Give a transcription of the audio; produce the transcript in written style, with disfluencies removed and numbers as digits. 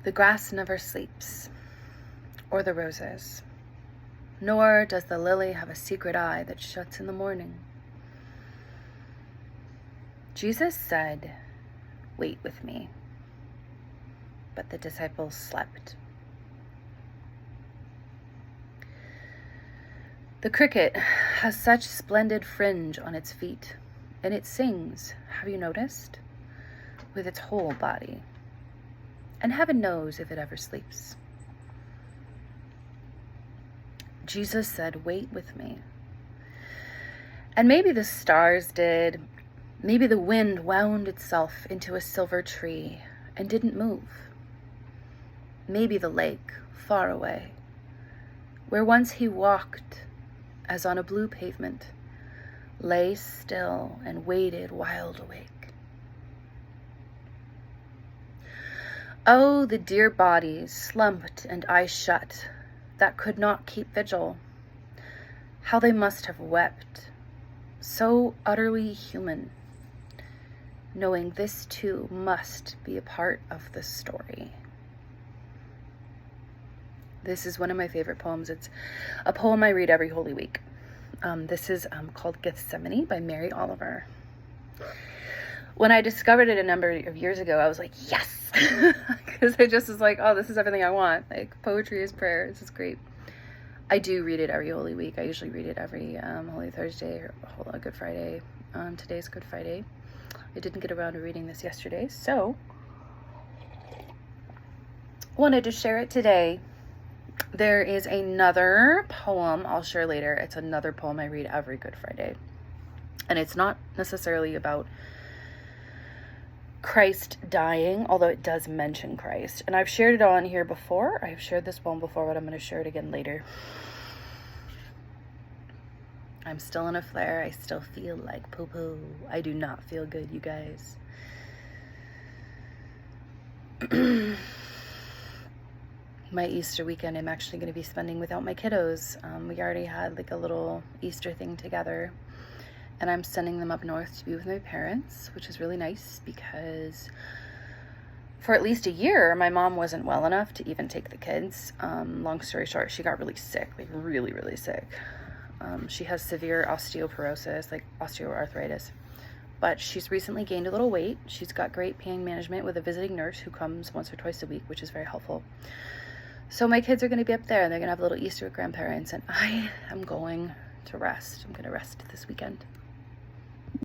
The grass never sleeps, or the roses, nor does the lily have a secret eye that shuts in the morning. Jesus said, "Wait with me," but the disciples slept. The cricket has such splendid fringe on its feet, and it sings, have you noticed? With its whole body. And heaven knows if it ever sleeps. Jesus said, "Wait with me." And maybe the stars did. Maybe the wind wound itself into a silver tree and didn't move. Maybe the lake, far away, where once he walked as on a blue pavement, lay still and waited wide awake. Oh, the dear bodies, slumped and eyes shut, that could not keep vigil. How they must have wept, so utterly human, knowing this too must be a part of the story. This is one of my favorite poems. It's a poem I read every Holy Week. This is called Gethsemane by Mary Oliver. When I discovered it a number of years ago, I was like, yes! Because I just was like, oh, this is everything I want. Like, poetry is prayer. This is great. I do read it every Holy Week. I usually read it every Holy Thursday or Good Friday. Today's Good Friday. I didn't get around to reading this yesterday, so wanted to share it today. There is another poem I'll share later. It's another poem I read every Good Friday. And it's not necessarily about Christ dying, although it does mention Christ. And I've shared it on here before. I've shared this poem before, but I'm going to share it again later. I'm still in a flare. I still feel like poo-poo. I do not feel good, you guys. My Easter weekend I'm actually going to be spending without my kiddos. We already had like a little Easter thing together, and I'm sending them up north to be with my parents, which is really nice because for at least a year my mom wasn't well enough to even take the kids. Long story short, she got really sick, like really, really sick. She has severe osteoporosis, like osteoarthritis. But she's recently gained a little weight. She's got great pain management with a visiting nurse who comes once or twice a week, which is very helpful. So my kids are going to be up there, and they're going to have a little Easter with grandparents, and I am going to rest. I'm going to rest this weekend.